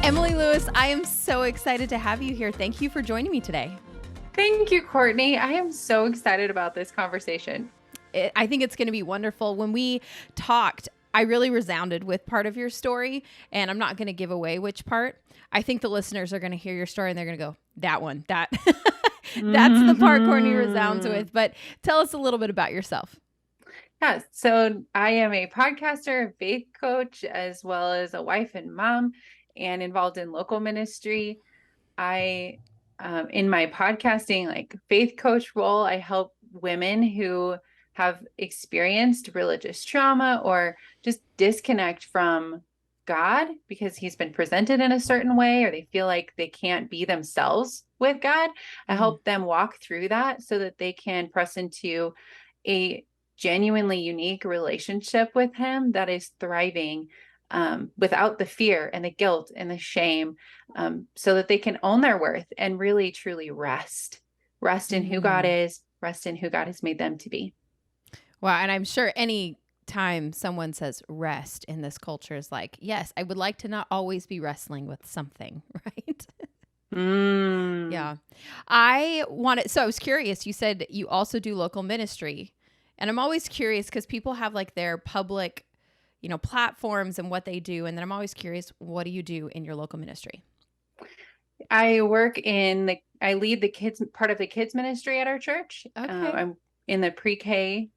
Emily Lewis, I am so excited to have you here. Thank you for joining me today. Thank you, Courtney. I am so excited about this conversation. I think it's going to be wonderful. When we talked, I really resounded with part of your story, and I'm not going to give away which part. I think the listeners are going to hear your story and they're going to go, that one, that's the part Courtney resounds with. But tell us a little bit about yourself. Yeah, so I am a podcaster, a faith coach, as well as a wife and mom, and involved in local ministry. I, in my podcasting, like faith coach role, I help women who have experienced religious trauma or just disconnect from God because he's been presented in a certain way, or they feel like they can't be themselves with God. I help them walk through that so that they can press into a genuinely unique relationship with him that is thriving without the fear and the guilt and the shame, so that they can own their worth and really, truly rest in who God is, rest in who God has made them to be. Wow. And I'm sure any time someone says rest in this culture is like, yes, I would like to not always be wrestling with something, right? Yeah. I was curious. You said you also do local ministry. And I'm always curious because people have like their public, platforms and what they do. And then I'm always curious, what do you do in your local ministry? I lead the kids, part of the kids ministry at our church. Okay. I'm in the pre-K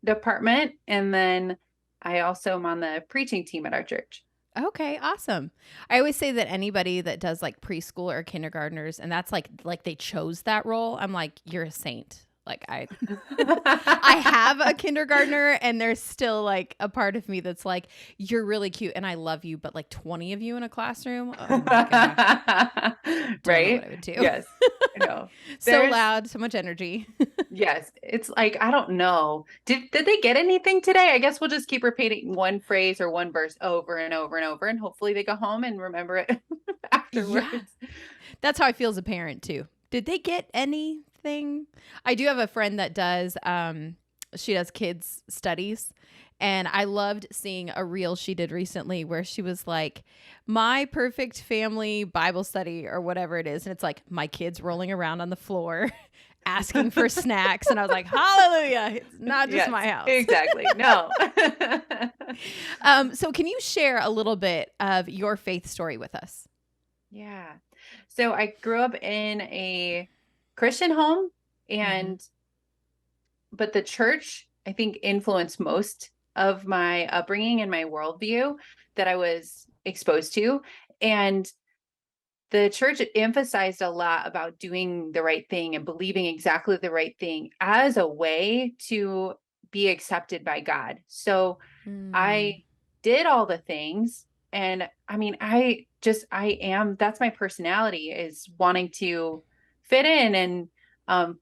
department. And then I also am on the preaching team at our church. Okay, awesome. I always say that anybody that does like preschool or kindergartners, and that's like they chose that role, I'm like, you're a saint. Like I have a kindergartner, and there's still like a part of me that's like, you're really cute and I love you, but like 20 of you in a classroom, oh my gosh. Right? Know what I would do. Yes. I know. So loud, so much energy. Yes. It's like, I don't know. Did they get anything today? I guess we'll just keep repeating one phrase or one verse over and over and over, and hopefully they go home and remember it afterwards. Yeah. That's how I feel as a parent too. Did they get anything? I do have a friend that does, she does kids studies, and I loved seeing a reel she did recently where she was like, my perfect family Bible study or whatever it is. And it's like my kids rolling around on the floor asking for snacks. And I was like, hallelujah. It's not just my house. Exactly. No. So can you share a little bit of your faith story with us? Yeah. So I grew up in a Christian home, but the church, I think, influenced most of my upbringing and my worldview that I was exposed to. And the church emphasized a lot about doing the right thing and believing exactly the right thing as a way to be accepted by God. So I did all the things. And I mean, that's my personality, is wanting to fit in and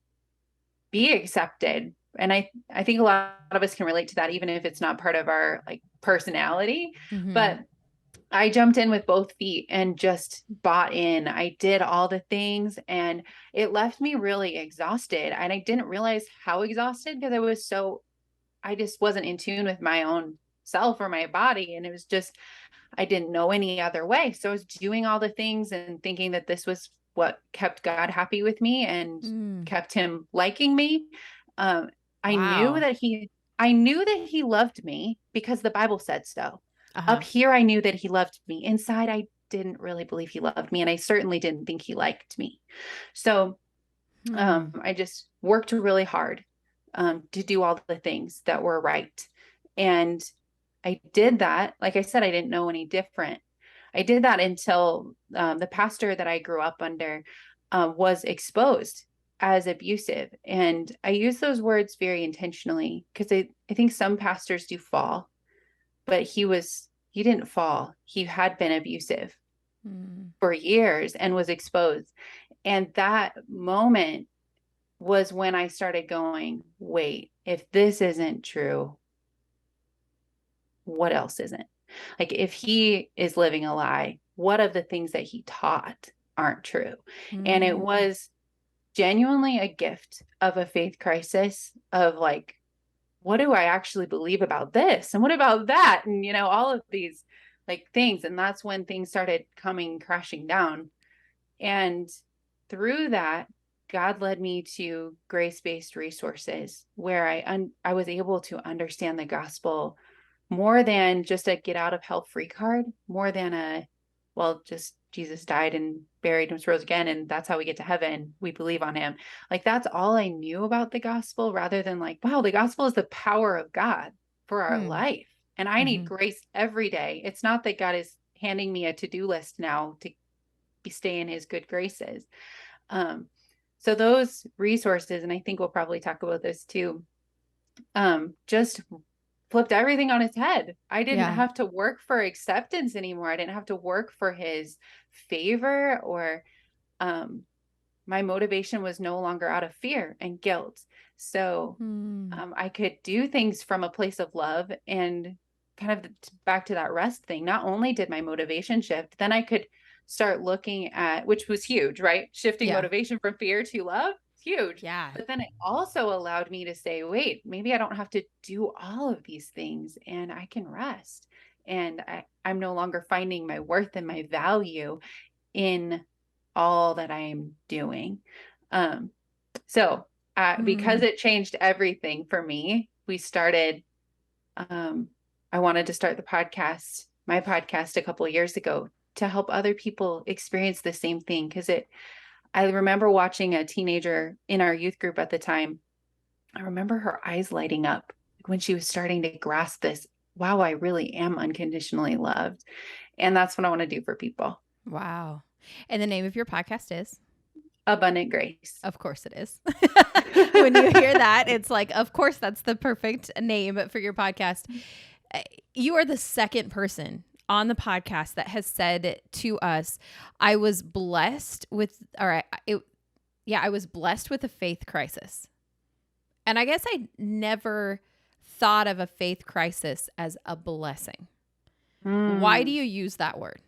be accepted. And I think a lot of us can relate to that, even if it's not part of our like personality. But I jumped in with both feet and just bought in. I did all the things, and it left me really exhausted. And I didn't realize how exhausted, because I just wasn't in tune with my own self or my body. And it was just, I didn't know any other way. So I was doing all the things and thinking that this was what kept God happy with me and kept him liking me. I knew that he loved me because the Bible said so. Up here, I knew that he loved me. Inside, I didn't really believe he loved me. And I certainly didn't think he liked me. So I just worked really hard to do all the things that were right. And I did that. Like I said, I didn't know any different. I did that until the pastor that I grew up under was exposed as abusive. And I use those words very intentionally because I think some pastors do fall, but he didn't fall. He had been abusive for years and was exposed. And that moment was when I started going, wait, if this isn't true, what else isn't? Like, if he is living a lie, what of the things that he taught aren't true? And it was genuinely a gift of a faith crisis of like, what do I actually believe about this? And what about that? And, all of these like things. And that's when things started coming crashing down. And through that, God led me to grace-based resources where I was able to understand the gospel more than just a get out of hell free card, more than just Jesus died and buried and was rose again, and that's how we get to heaven. We believe on him. Like, that's all I knew about the gospel, rather than like, wow, the gospel is the power of God for our Hmm. life. And I need Mm-hmm. grace every day. It's not that God is handing me a to-do list now to stay in his good graces. So those resources, and I think we'll probably talk about this too, just flipped everything on its head. I didn't Yeah. have to work for acceptance anymore. I didn't have to work for his favor, or my motivation was no longer out of fear and guilt. So Hmm. I could do things from a place of love, and kind of back to that rest thing. Not only did my motivation shift, then I could start looking at, which was huge, right? Shifting Yeah. motivation from fear to love, huge. Yeah. But then it also allowed me to say, wait, maybe I don't have to do all of these things, and I can rest. And I'm no longer finding my worth and my value in all that I am doing. So because Hmm. it changed everything for me, we started, I wanted to start my podcast a couple of years ago, to help other people experience the same thing. I remember watching a teenager in our youth group at the time. I remember her eyes lighting up when she was starting to grasp this. Wow, I really am unconditionally loved. And that's what I want to do for people. Wow. And the name of your podcast is? Abundant grace. Of course it is. When you hear that, it's like, of course, that's the perfect name for your podcast. You are the second person on the podcast that has said to us, I was blessed with, I was blessed with a faith crisis. And I guess I never thought of a faith crisis as a blessing. Why do Mm. you use that word?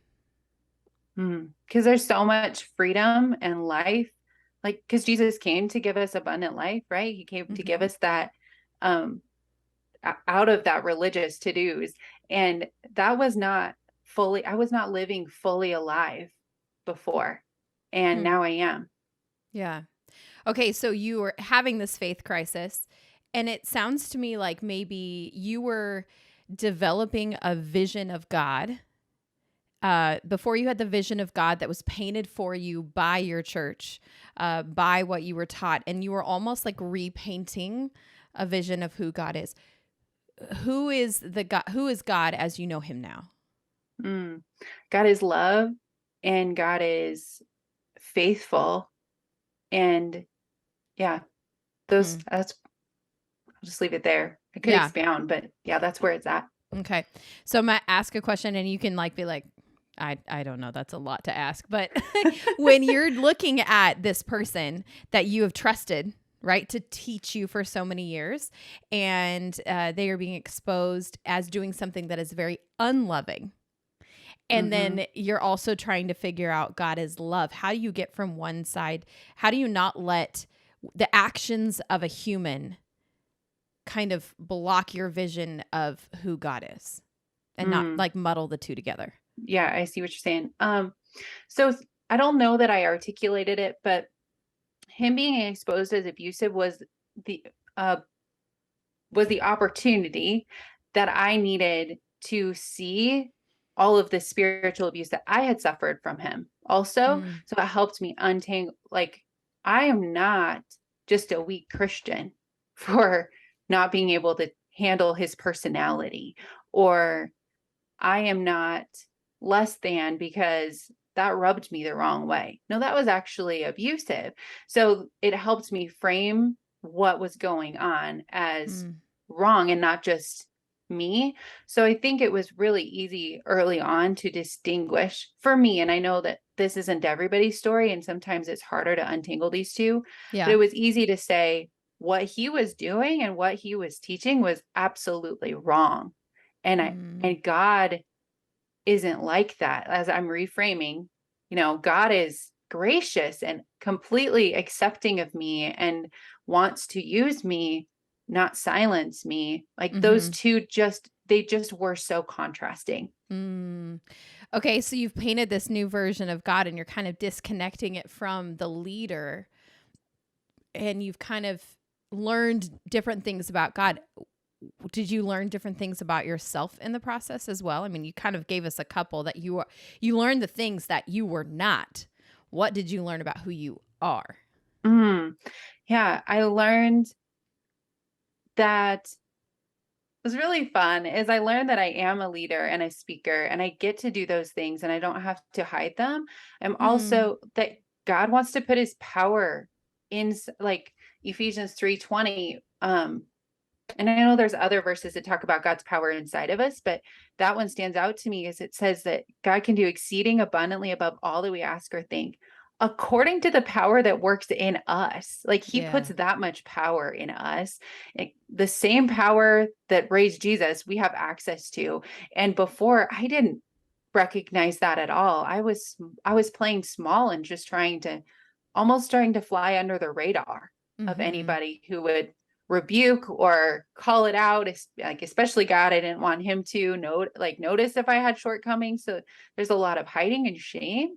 Because there's so much freedom and life, like, because Jesus came to give us abundant life, right? He came to give Mm-hmm. us that, um out of that religious to-dos. And that was not fully, I was not living fully alive before, and Hmm. now I am. Yeah. Okay, so you were having this faith crisis, and it sounds to me like maybe you were developing a vision of God. Before you had the vision of God that was painted for you by your church, by what you were taught, and you were almost like repainting a vision of who God is. Who is the God? Who is God as you know Him now? Mm. God is love, and God is faithful. And yeah, Hmm. I'll just leave it there. I could Yeah. expound, but yeah, that's where it's at. Okay. So I'm gonna ask a question, and you can like be like, I don't know. That's a lot to ask. But when you're looking at this person that you have trusted, right, to teach you for so many years, and they are being exposed as doing something that is very unloving, and Mm-hmm. then you're also trying to figure out God is love. How do you get from one side? How do you not let the actions of a human kind of block your vision of who God is and not Mm. like muddle the two together? Yeah, I see what you're saying. So I don't know that I articulated it, but him being exposed as abusive the uh was the opportunity that I needed to see all of the spiritual abuse that I had suffered from him also. Mm, So it helped me untangle, like, I am not just a weak Christian for not being able to handle his personality, or I am not less than because that rubbed me the wrong way. No, that was actually abusive. So it helped me frame what was going on as mm, wrong and not just me. So I think it was really easy early on to distinguish for me. And I know that this isn't everybody's story, and sometimes it's harder to untangle these two, but yeah. it was easy to say what he was doing and what he was teaching was absolutely wrong. And Mm, God isn't like that. As I'm reframing, God is gracious and completely accepting of me and wants to use me not silence me. Like those Mm-hmm. two they just were so contrasting. Mm. Okay, so you've painted this new version of God and you're kind of disconnecting it from the leader, and you've kind of learned different things about God. Did you learn different things about yourself in the process as well? I mean, you kind of gave us a couple that you learned the things that you were not. What did you learn about who you are? Mm. Yeah, I learned that was really fun is I learned that I am a leader and a speaker and I get to do those things and I don't have to hide them. I'm Mm. also that God wants to put his power in like Ephesians 3:20. And I know there's other verses that talk about God's power inside of us, but that one stands out to me as it says that God can do exceeding abundantly above all that we ask or think, according to the power that works in us. Like he puts Yeah. that much power in us. The same power that raised Jesus, we have access to. And before, I didn't recognize that at all. I was playing small and just almost trying to fly under the radar of Mhm. anybody who would rebuke or call it out. Like especially God, I didn't want him to notice if I had shortcomings. So there's a lot of hiding and shame.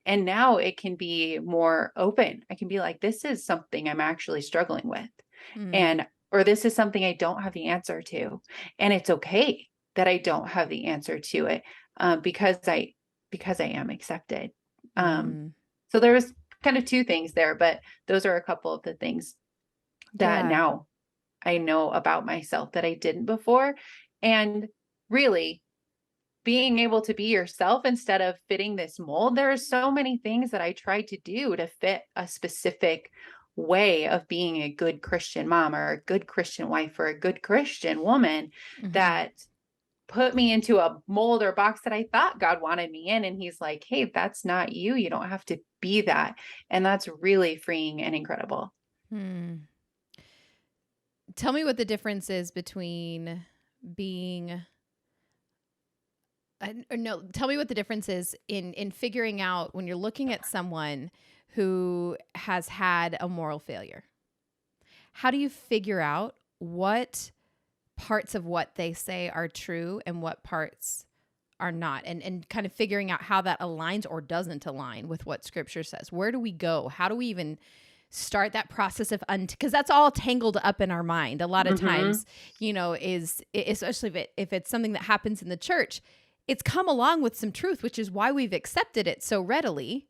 And now it can be more open. I can be like, this is something I'm actually struggling with. Mm. And or this is something I don't have the answer to. And it's okay that I don't have the answer to it, because I am accepted. Um, Mm. so there was kind of two things there, but those are a couple of the things that Yeah. now I know about myself that I didn't before. And really being able to be yourself instead of fitting this mold. There are so many things that I tried to do to fit a specific way of being a good Christian mom or a good Christian wife or a good Christian woman Mhm. that put me into a mold or box that I thought God wanted me in. And he's like, hey, that's not you. You don't have to be that. And that's really freeing and incredible. Hmm. Tell me what the difference is between being or no, tell me what the difference is in figuring out when you're looking at someone who has had a moral failure. How do you figure out what parts of what they say are true and what parts are not, and kind of figuring out how that aligns or doesn't align with what scripture says? Where do we go? How do we even start that process of because that's all tangled up in our mind a lot of Mm-hmm. times, especially if it's something that happens in the church, it's come along with some truth, which is why we've accepted it so readily.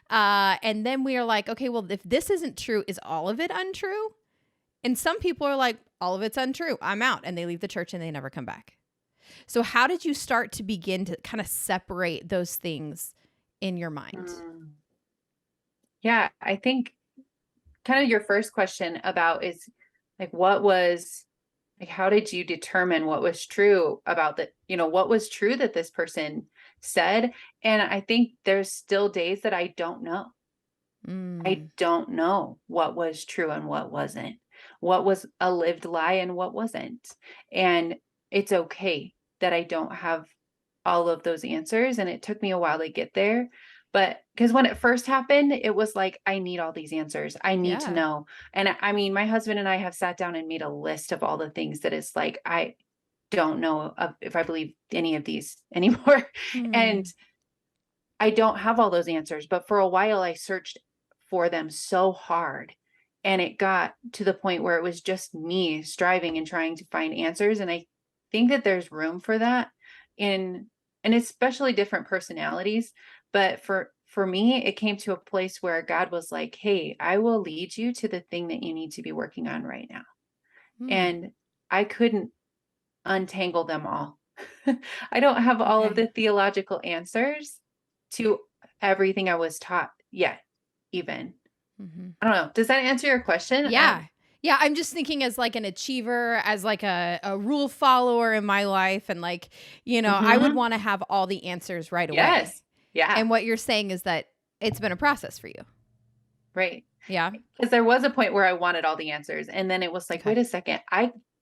And then we are like, okay, well, if this isn't true, is all of it untrue? And some people are like, all of it's untrue, I'm out, and they leave the church and they never come back. So how did you start to begin to kind of separate those things in your mind? Mm. Yeah, I think kind of your first question about is like, how did you determine what was true about what was true that this person said? And I think there's still days that I don't know. I Mm, don't know what was true and what wasn't, what was a lived lie and what wasn't. And it's okay that I don't have all of those answers. And it took me a while to get there. But because when it first happened, it was like, I need all these answers. I need to yeah. know. And I mean, my husband and I have sat down and made a list of all the things that is like, I don't know if I believe any of these anymore. And Mm, I don't have all those answers, but for a while I searched for them so hard. And it got to the point where it was just me striving and trying to find answers. And I think that there's room for that in, and especially different personalities. But for me, it came to a place where God was like, hey, I will lead you to the thing that you need to be working on right now. mm, And I couldn't untangle them all. I don't have all of okay. the theological answers to everything I was taught yet, even. Hmm. I don't know. Does that answer your question? Yeah. Yeah. I'm just thinking as like an achiever, as like a rule follower in my life. And like, I would Mhm. want to have all the answers right away. Yes. Yeah. And what you're saying is that it's been a process for you. Right. Yeah. Because there was a point where I wanted all the answers. And then it was like, Okay. wait a second.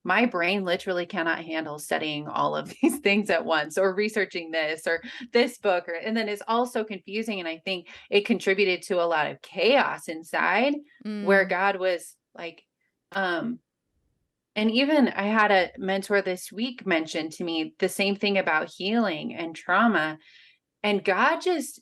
My brain literally cannot handle studying all of these things at once or researching this or this book and then it's all so confusing. And I think it contributed to a lot of chaos inside where Mm, God was like, um, And even I had a mentor this week mention to me the same thing about healing and trauma. And God just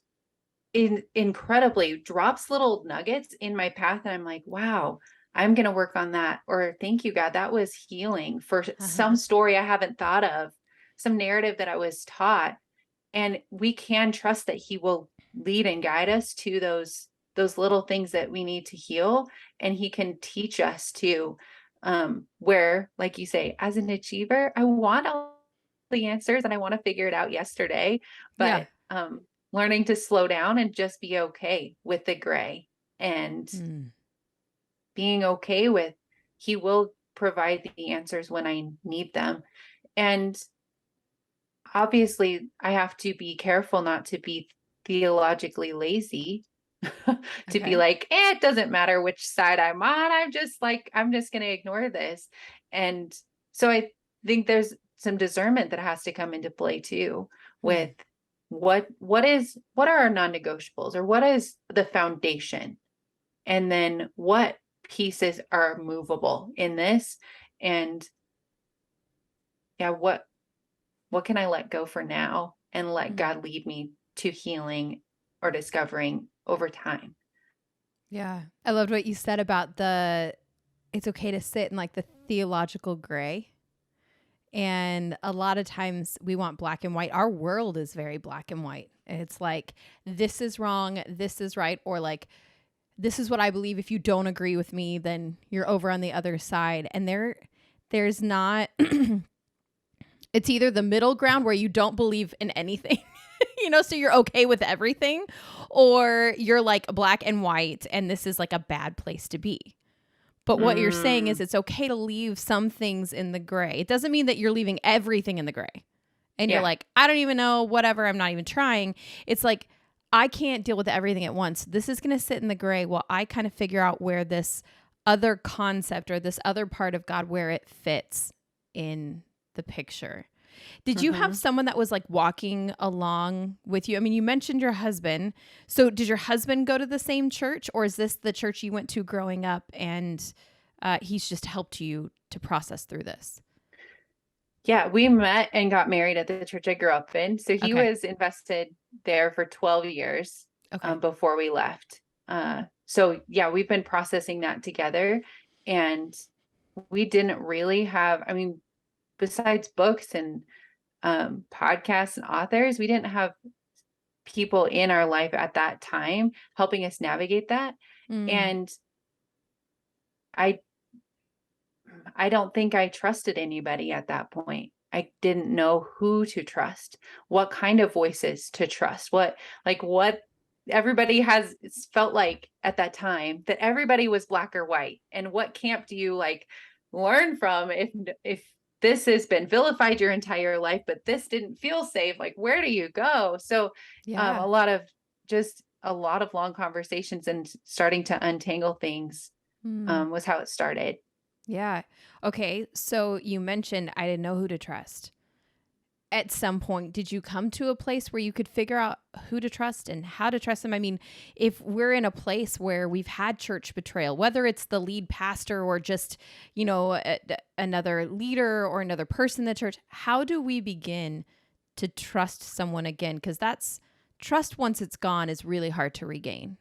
incredibly drops little nuggets in my path. And I'm like, wow, I'm going to work on that. Or thank you, God. That was healing for some story I haven't thought of, some narrative that I was taught. And we can trust that he will lead and guide us to those little things that we need to heal, and he can teach us to where, like you say, as an achiever, I want all the answers and I want to figure it out yesterday, Yeah. but learning to slow down and just be okay with the gray, and Mm. being okay with he will provide the answers when I need them. And obviously, I have to be careful not to be theologically lazy, to be Okay. like, it doesn't matter which side I'm on. I'm just going to ignore this. And so I think there's some discernment that has to come into play too, with Mm. what are our non-negotiables, or what is the foundation? And then what pieces are movable in this? And yeah, what can I let go for now and let Mm. God lead me to healing or discovering over time? Yeah. I loved what you said about it's okay to sit in like the theological gray. And a lot of times we want black and white. Our world is very black and white. It's like, this is wrong, this is right, or like, this is what I believe. If you don't agree with me, then you're over on the other side. And there's not, it's either the middle ground where you don't believe in anything, so you're okay with everything, or you're like black and white, and this is like a bad place to be. But what you're saying is Mm, it's okay to leave some things in the gray. It doesn't mean that you're leaving everything in the gray. And you're yeah. like, I don't even know, whatever, I'm not even trying. It's like, I can't deal with everything at once. This is going to sit in the gray while I kind of figure out where this other concept or this other part of God, where it fits in the picture. Did you have Hmm. someone that was like walking along with you? I mean, you mentioned your husband. So did your husband go to the same church, or is this the church you went to growing up, and he's just helped you to process through this? Yeah, we met and got married at the church I grew up in. So he Okay. was invested there for 12 years Okay. before we left. So yeah, we've been processing that together. And we didn't really have, I mean, besides books and podcasts and authors, we didn't have people in our life at that time helping us navigate that. Mm. And I I don't think I trusted anybody at that point. I didn't know who to trust, what kind of voices to trust, what everybody has felt like at that time, that everybody was black or white. And what camp do you like learn from if this has been vilified your entire life, but this didn't feel safe? Like, where do you go? So Yeah. a lot of long conversations and starting to untangle things Mm. was how it started. Yeah. Okay. So you mentioned I didn't know who to trust. At some point, did you come to a place where you could figure out who to trust and how to trust them? I mean, if we're in a place where we've had church betrayal, whether it's the lead pastor or just, another leader or another person in the church, how do we begin to trust someone again? Because that's trust, once it's gone, is really hard to regain.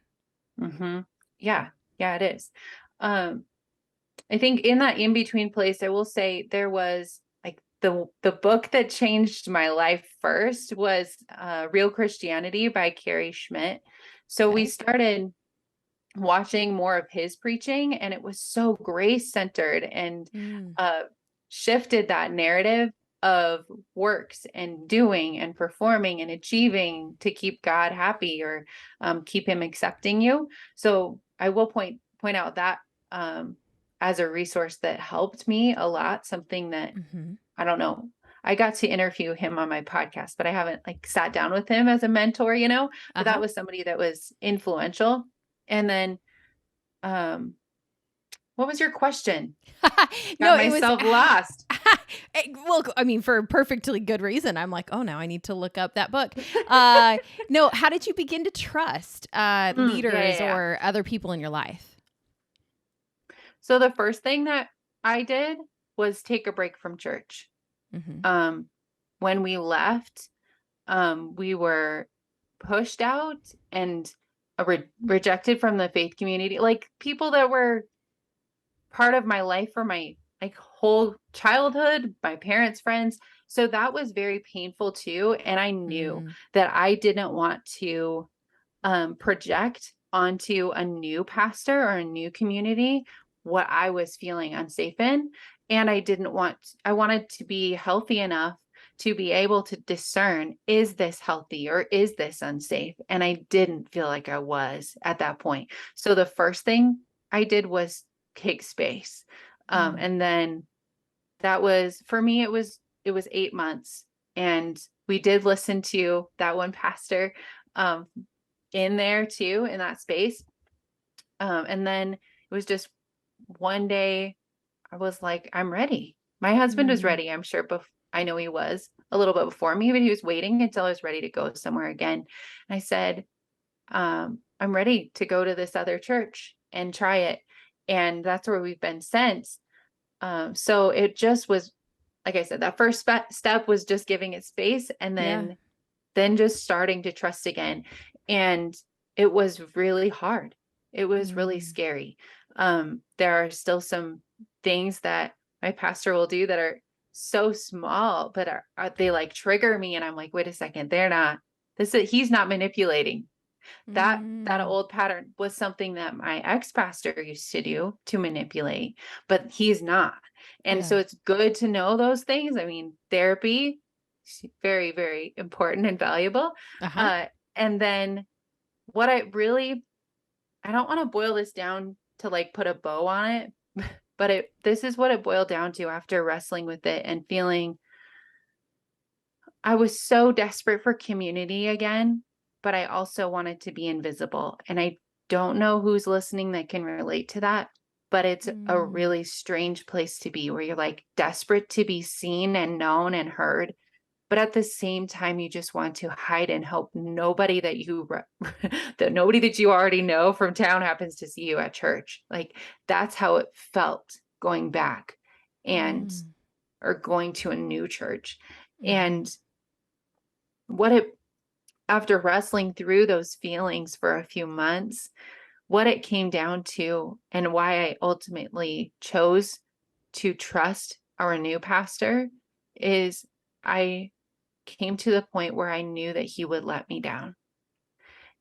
Mhm. Yeah. Yeah, it is. Um, I think in that in between place, I will say there was like the book that changed my life first was Real Christianity by Carrie Schmidt. So we Okay. started watching more of his preaching, and it was so grace centered, and Mm. uh shifted that narrative of works and doing and performing and achieving to keep God happy, or keep him accepting you. So I will point out that um as a resource that helped me a lot, something that Mm-hmm. I don't know. I got to interview him on my podcast, but I haven't like sat down with him as a mentor, but that Uh-huh. was somebody that was influential. And then, um, what was your question? Got No, it was myself lost. well, I mean, for a perfectly good reason. I'm like, oh, now I need to look up that book. No, how did you begin to trust Yeah, yeah, leaders yeah. or other people in your life? So the first thing that I did was take a break from church. Mm-hmm. When we left, we were pushed out and rejected from the faith community. Like people that were part of my life for my like whole childhood, my parents' friends. So that was very painful too. And I knew Mm-hmm. that I didn't want to project onto a new pastor or a new community what I was feeling unsafe in. And I wanted to be healthy enough to be able to discern, is this healthy or is this unsafe? And I didn't feel like I was at that point. So the first thing I did was take space. And then that was, for me, it was 8 months. And we did listen to that one pastor um, in there too, in that space. And then it was just one day I was like, I'm ready. My husband was Mm-hmm. ready. I'm sure. I know he was a little bit before me, but he was waiting until I was ready to go somewhere again. And I said, I'm ready to go to this other church and try it. And that's where we've been since. So it just was, like I said, that first step was just giving it space, and Yeah. then just starting to trust again. And it was really hard. It was really Mm. scary. There are still some things that my pastor will do that are so small, but they like trigger me. And I'm like, wait a second, he's not manipulating. That Mm. old pattern was something that my ex-pastor used to do to manipulate, but he's not. And Yeah. so it's good to know those things. I mean, therapy is very, very important and valuable. Uh-huh. Uh, and then what I don't want to boil this down to like put a bow on it, but this is what it boiled down to after wrestling with it and feeling I was so desperate for community again, but I also wanted to be invisible. And I don't know who's listening that can relate to that, but it's a Mm. really strange place to be where you're like desperate to be seen and known and heard. But at the same time, you just want to hide and hope that nobody that you already know from town happens to see you at church. Like that's how it felt going back and Mm. or going to a new church. Mm-hmm. And what it after wrestling through those feelings for a few months, what it came down to and why I ultimately chose to trust our new pastor is I came to the point where I knew that he would let me down.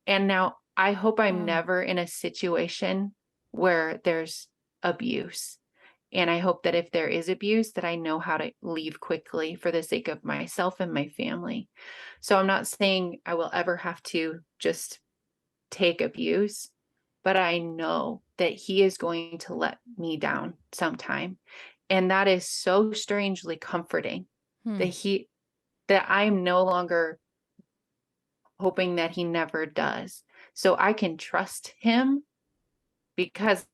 And now I hope I'm Wow. never in a situation where there's abuse. And I hope that if there is abuse, that I know how to leave quickly for the sake of myself and my family. So I'm not saying I will ever have to just take abuse, but I know that he is going to let me down sometime. And that is so strangely comforting that Hmm. I'm no longer hoping that he never does. So I can trust him because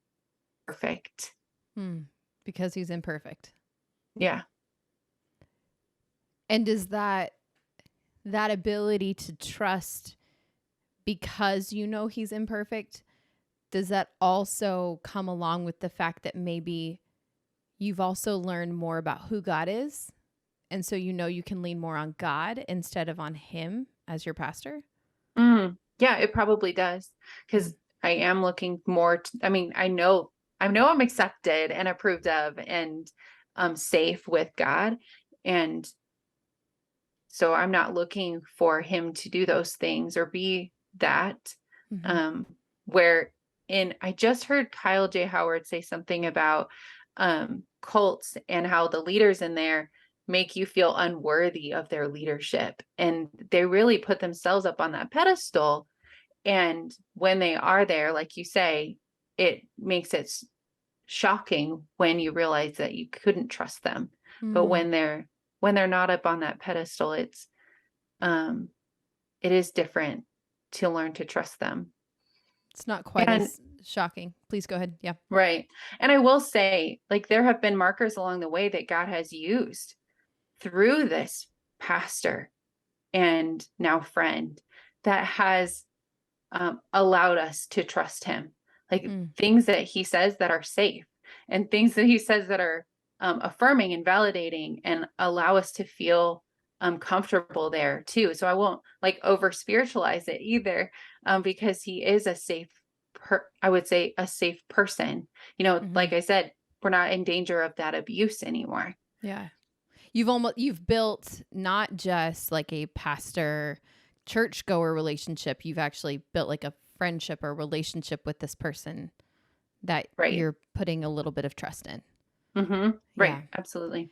perfect. Hmm. Because he's imperfect. Yeah. And does that ability to trust because you know he's imperfect, does that also come along with the fact that maybe you've also learned more about who God is? And so you know you can lean more on God instead of on him as your pastor? Yeah, it probably does. Hmm. Because I am looking more I mean, I know I'm accepted and approved of and safe with God. And so I'm not looking for him to do those things or be that. Mm-hmm. Um, where in I just heard Kyle J. Howard say something about cults and how the leaders in there make you feel unworthy of their leadership. And they really put themselves up on that pedestal. And when they are there, like you say, it makes it shocking when you realize that you couldn't trust them. But Mm. when they're not up on that pedestal, um it is different to learn to trust them. It's not quite And as shocking. Please go ahead. Yeah. right. And I will say, like there have been markers along the way that God has used through this pastor and now friend that has allowed us to trust him. Like Mm. things that he says that are safe and things that he says that are affirming and validating and allow us to feel comfortable there too. So I won't like over spiritualize it either, because he is a safe, I would say a safe person. Mm-hmm. Like I said, we're not in danger of that abuse anymore. Yeah. You've built not just like a pastor churchgoer relationship, you've actually built like a friendship or relationship with this person that Right. you're putting a little bit of trust in. Right. Yeah. Absolutely.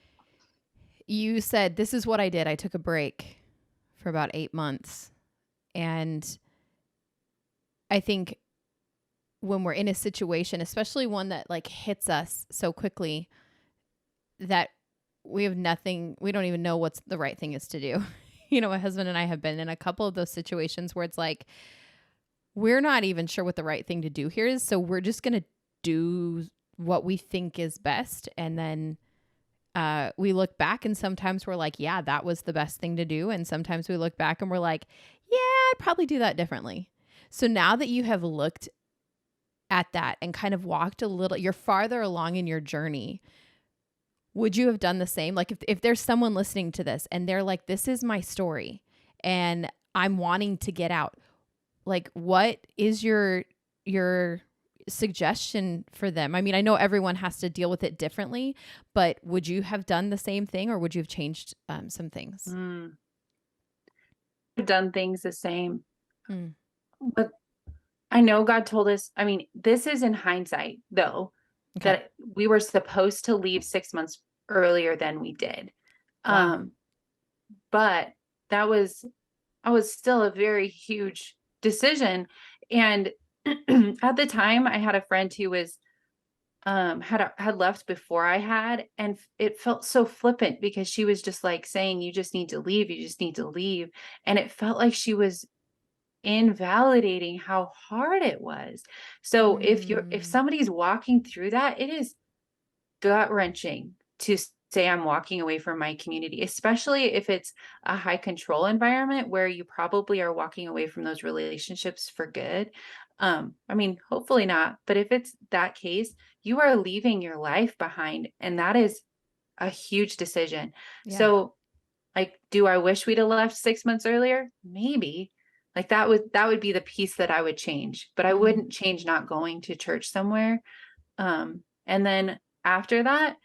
You said, "This is what I did. I took a break for about 8 months." And I think when we're in a situation, especially one that like hits us so quickly that we don't even know what's the right thing is to do. My husband and I have been in a couple of those situations where it's like, we're not even sure what the right thing to do here is. So we're just going to do what we think is best. And then we look back and sometimes we're like, yeah, that was the best thing to do. And sometimes we look back and we're like, yeah, I'd probably do that differently. So now that you have looked at that and kind of walked a little, you're farther along in your journey. Would you have done the same? Like if there's someone listening to this and they're like, this is my story and I'm wanting to get out, like what is your suggestion for them? I mean, I know everyone has to deal with it differently, but would you have done the same thing or would you have changed some things? Mm. I've done things the same, Mm, but I know God told us, I mean, this is in hindsight though, okay. that we were supposed to leave 6 months earlier than we did. Wow. Um, but that was still a very huge decision. And at the time I had a friend who was had left before I had, and it felt so flippant because she was just like saying, you just need to leave, you just need to leave. And it felt like she was invalidating how hard it was. So if Mm, somebody's walking through that, it is gut-wrenching to say I'm walking away from my community, especially if it's a high control environment where you probably are walking away from those relationships for good. I mean, hopefully not, but if it's that case, you are leaving your life behind, and that is a huge decision. yeah. So, like, do I wish we'd have left 6 months earlier? Maybe. Like that would be the piece that I would change, but I Mm, wouldn't change not going to church somewhere. And then after that,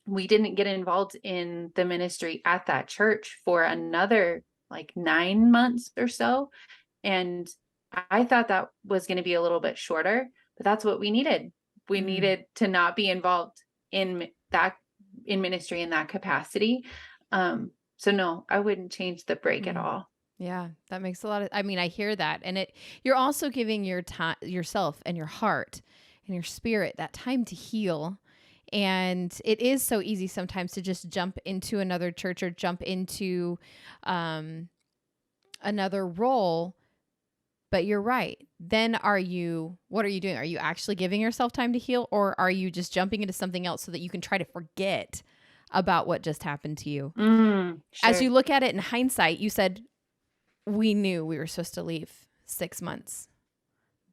we didn't get involved in the ministry at that church for another like 9 months or so. And I thought that was going to be a little bit shorter, but that's what we needed. We mm, needed to not be involved in ministry in that capacity. So no, I wouldn't change the break at mm. all. Yeah, that makes a lot of I mean, I hear that and you're also giving your time yourself and your heart and your spirit that time to heal. And it is so easy sometimes to just jump into another church or jump into um another role, but you're right. Then what are you doing? Are you actually giving yourself time to heal or are you just jumping into something else so that you can try to forget about what just happened to you? As you Sure. look at it in hindsight, you said we knew we were supposed to leave 6 months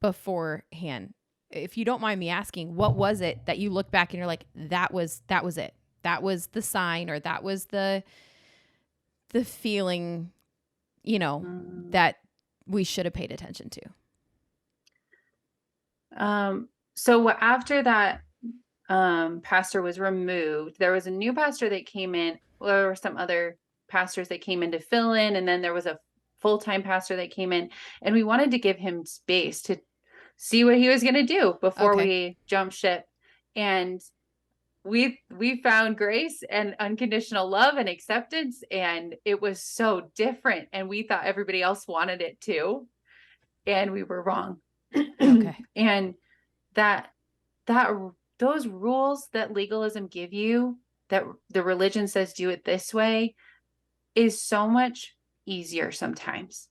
beforehand. If you don't mind me asking, what was it that you look back and you're like, that was it. That was the sign or that was the feeling, you know, Mm. that we should have paid attention to. So after that pastor was removed, there was a new pastor that came in. Well, there were some other pastors that came in to fill in, and then there was a full-time pastor that came in, and we wanted to give him space to see what he was going to do before Okay. we jump ship. And we found grace and unconditional love and acceptance, and it was so different, and we thought everybody else wanted it too, and we were wrong. Okay. And that that those rules that legalism give you, that the religion says do it this way, is so much easier sometimes.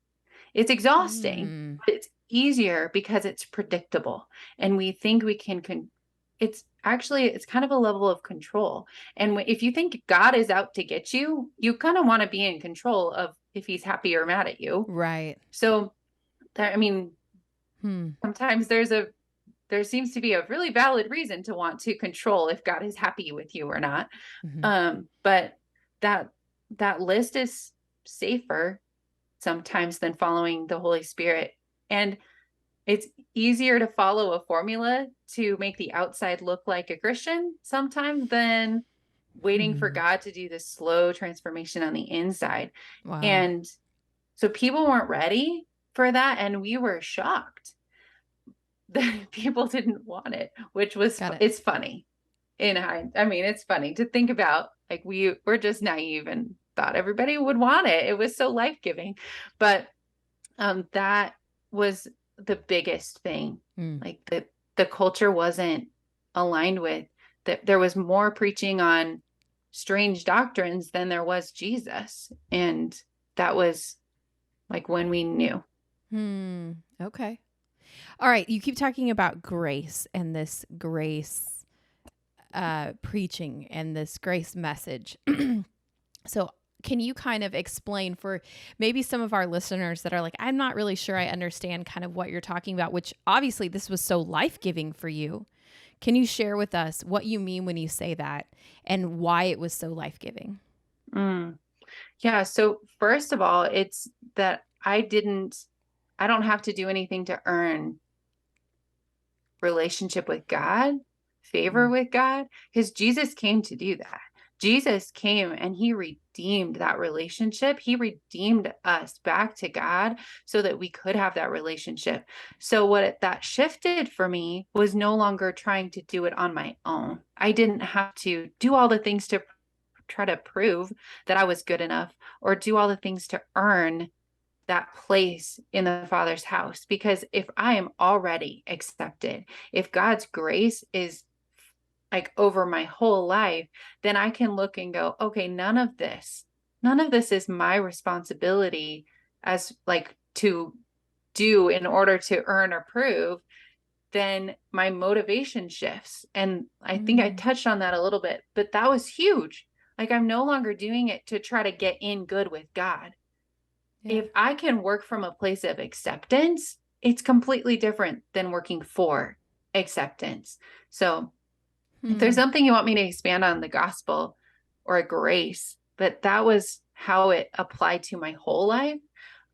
It's exhausting, Mm, but it's easier because it's predictable and we think we it's actually it's kind of a level of control. And if you think God is out to get you, you kind of want to be in control of if he's happy or mad at you. right. So I mean, Hmm. sometimes there's a there seems to be a really valid reason to want to control if God is happy with you or not. Mm-hmm. But that list is safer sometimes than following the Holy Spirit. And it's easier to follow a formula to make the outside look like a Christian sometimes than waiting for God to do this slow transformation on the inside. Wow. And so people weren't ready for that. And we were shocked that people didn't want it, which was, Got it. it's funny I mean, it's funny to think about, like we were just naive and thought everybody would want it. It was so life-giving. But that was the biggest thing. Like the culture wasn't aligned with that. There was more preaching on strange doctrines than there was Jesus. And that was like when we knew. Okay. All right. You keep talking about grace and this grace preaching and this grace message. So can you kind of explain for maybe some of our listeners that are like, I'm not really sure I understand kind of what you're talking about, which obviously this was so life-giving for you. Can you share with us what you mean when you say that and why it was so life-giving? Yeah. So first of all, it's that I don't have to do anything to earn relationship with God, favor with God, because Jesus came to do that. Jesus came and he redeemed that relationship. He redeemed us back to God so that we could have that relationship. So that shifted for me was no longer trying to do it on my own. I didn't have to do all the things to try to prove that I was good enough or do all the things to earn that place in the Father's house. Because if I am already accepted, if God's grace is like over my whole life, then I can look and go, okay, none of this is my responsibility as like to do in order to earn or prove. Then my motivation shifts. And I think I touched on that a little bit, but that was huge. Like I'm no longer doing it to try to get in good with God. Yeah. If I can work from a place of acceptance, it's completely different than working for acceptance. So if there's something you want me to expand on the gospel or a grace, but that was how it applied to my whole life,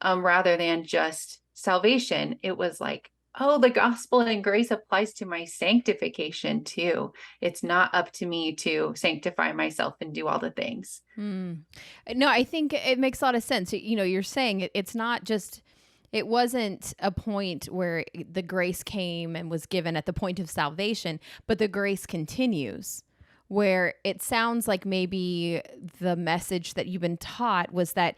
rather than just salvation. It was like, oh, the gospel and grace applies to my sanctification too. It's not up to me to sanctify myself and do all the things. No, I think it makes a lot of sense. You know, you're saying it's not just, it wasn't a point where the grace came and was given at the point of salvation, but the grace continues, where it sounds like maybe the message that you've been taught was that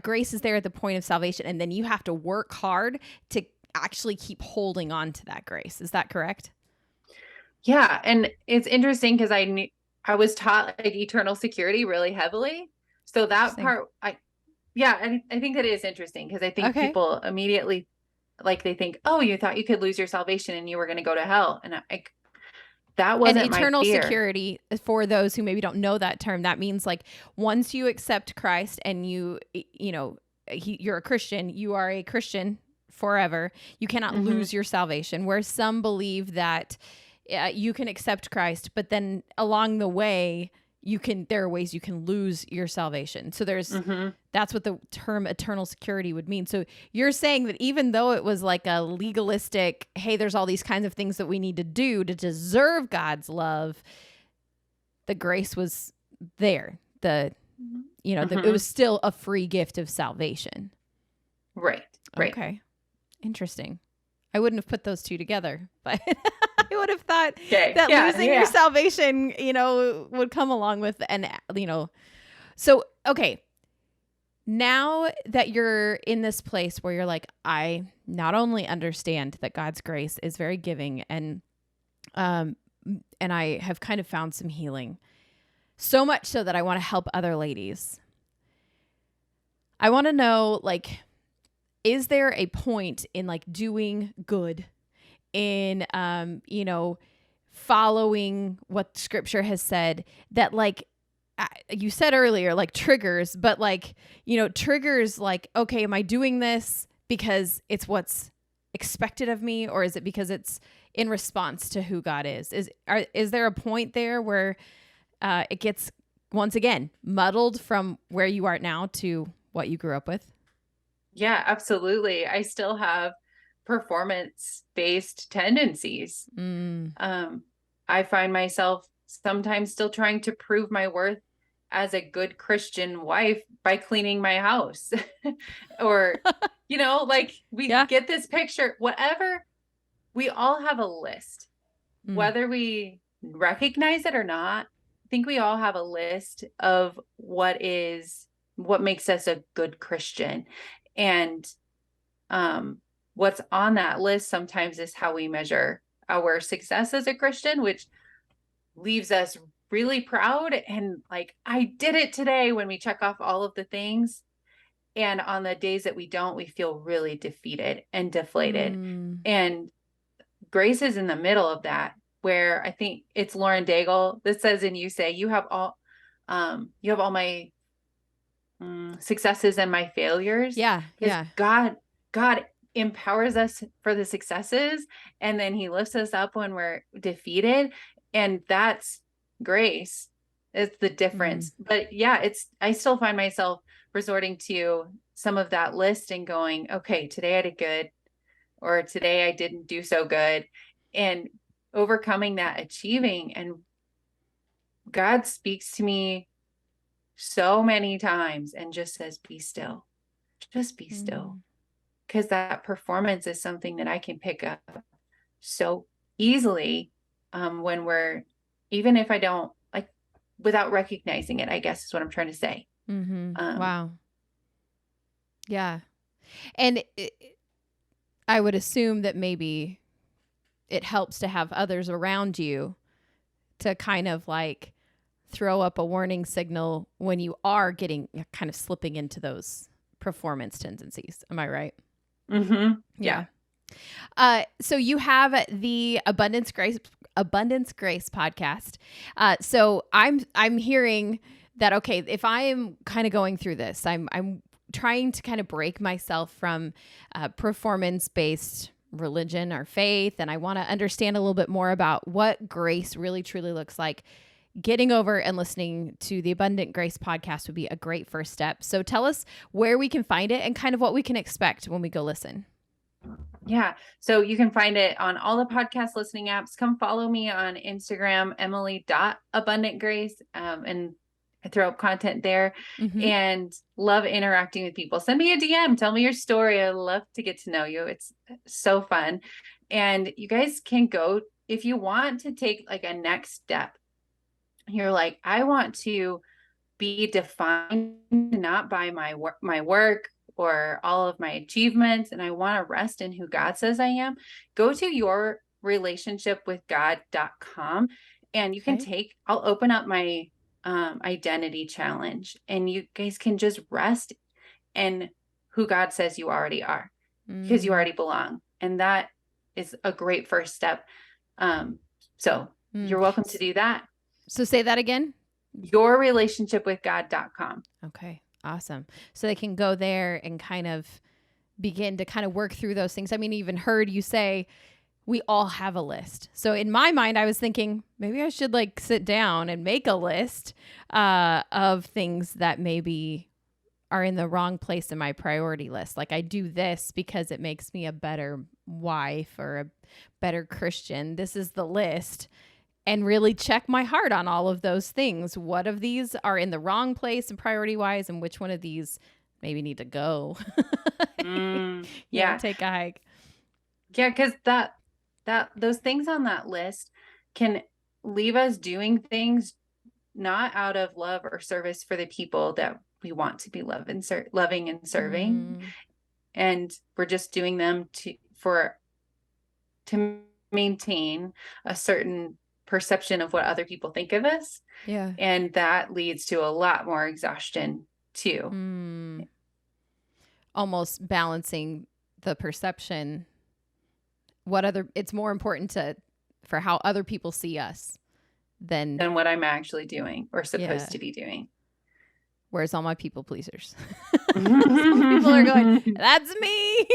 grace is there at the point of salvation, and then you have to work hard to actually keep holding on to that grace. Is that correct? Yeah. And it's interesting because I was taught like eternal security really heavily. So that part, I think that is interesting because I think people immediately like they think, oh, you thought you could lose your salvation and you were going to go to hell. And that wasn't my fear. Eternal security, for those who maybe don't know that term, that means like once you accept Christ and you're a Christian, you are a Christian forever. You cannot lose your salvation. Where some believe that you can accept Christ, but then along the way, there are ways you can lose your salvation. So that's what the term eternal security would mean. So you're saying that even though it was like a legalistic, hey, there's all these kinds of things that we need to do to deserve God's love, the grace was there. It was still a free gift of salvation. Right. Okay. Interesting. I wouldn't have put those two together, but I would have thought that losing your salvation, would come along with, so, okay. Now that you're in this place where you're like, I not only understand that God's grace is very giving and I have kind of found some healing, so much so that I want to help other ladies. I want to know, like, is there a point in like doing good, in, following what scripture has said that, like, you said earlier, like triggers, but like, triggers like, okay, am I doing this because it's what's expected of me? Or is it because it's in response to who God is? Is there a point there where it gets, once again, muddled from where you are now to what you grew up with? Yeah, absolutely. I still have performance-based tendencies. I find myself sometimes still trying to prove my worth as a good Christian wife by cleaning my house. Or, like we Yeah. get this picture, whatever, we all have a list, whether we recognize it or not. I think we all have a list of what makes us a good Christian. And what's on that list sometimes is how we measure our success as a Christian, which leaves us really proud and like, I did it today, when we check off all of the things. And on the days that we don't, we feel really defeated and deflated. And grace is in the middle of that, where I think it's Lauren Daigle that says, and you say, you have all my successes and my failures. Yeah. Because Yeah. God empowers us for the successes, and then he lifts us up when we're defeated. And that's grace. It's the difference. But yeah, I still find myself resorting to some of that list and going, okay, today I did good, or today I didn't do so good, and overcoming that, achieving. And God speaks to me so many times and just says, be still, just be still. Because that performance is something that I can pick up so easily, when even if I don't, like, without recognizing it, I guess is what I'm trying to say. Wow. Yeah. And I would assume that maybe it helps to have others around you to kind of like throw up a warning signal when you are getting kind of slipping into those performance tendencies. Am I right? Yeah. So you have the Abundance Grace podcast. So I'm hearing that, okay, if I am kind of going through this, I'm trying to kind of break myself from performance-based religion or faith, and I want to understand a little bit more about what grace really truly looks like. Getting over and listening to the Abundant Grace podcast would be a great first step. So tell us where we can find it and kind of what we can expect when we go listen. Yeah. So you can find it on all the podcast listening apps. Come follow me on Instagram, emily.abundantgrace. And I throw up content there, and love interacting with people. Send me a DM. Tell me your story. I love to get to know you. It's so fun. And you guys can go, if you want to take like a next step, you're like, I want to be defined not by my work or all of my achievements, and I want to rest in who God says I am. Go to yourrelationshipwithgod.com, and you can I'll open up my identity challenge, and you guys can just rest in who God says you already are, because you already belong. And that is a great first step. So you're welcome to do that. So say that again. Yourrelationshipwithgod.com. Okay. Awesome. So they can go there and kind of begin to kind of work through those things. I mean, I even heard you say we all have a list. So in my mind, I was thinking maybe I should like sit down and make a list of things that maybe are in the wrong place in my priority list. Like I do this because it makes me a better wife or a better Christian. This is the list. And really check my heart on all of those things. What of these are in the wrong place and priority wise, and which one of these maybe need to go? Yeah. Take a hike. Yeah, because those things on that list can leave us doing things not out of love or service for the people that we want to be loving and serving. And we're just doing them to maintain a certain perception of what other people think of us. Yeah. And that leads to a lot more exhaustion too. Almost balancing the perception. It's more important for how other people see us than what I'm actually doing or supposed to be doing. Where's all my people pleasers? Some people are going, that's me.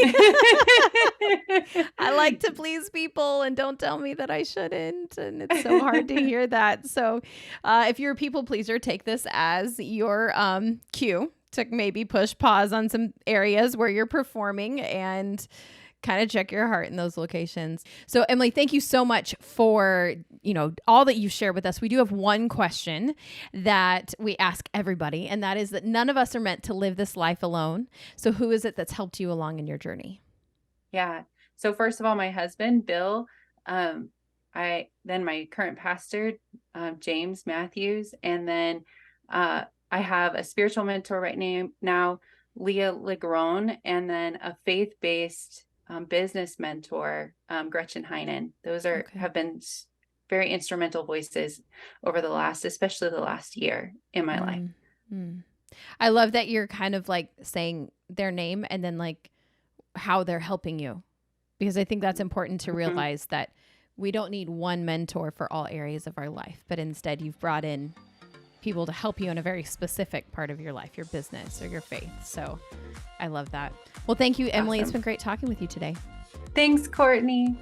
I like to please people and don't tell me that I shouldn't. And it's so hard to hear that. So if you're a people pleaser, take this as your cue to maybe push pause on some areas where you're performing and kind of check your heart in those locations. So Emily, thank you so much for, all that you shared with us. We do have one question that we ask everybody, and that is that none of us are meant to live this life alone. So who is it that's helped you along in your journey? Yeah. So first of all, my husband, Bill, then my current pastor, James Matthews, and then I have a spiritual mentor right now, Leah Legron, and then a faith-based business mentor, Gretchen Heinen. Those have been very instrumental voices over especially the last year in my life. I love that you're kind of like saying their name and then like how they're helping you, because I think that's important to realize that we don't need one mentor for all areas of our life, but instead you've brought in people to help you in a very specific part of your life, your business or your faith. So I love that. Well, thank you, Emily. Awesome. It's been great talking with you today. Thanks, Courtney.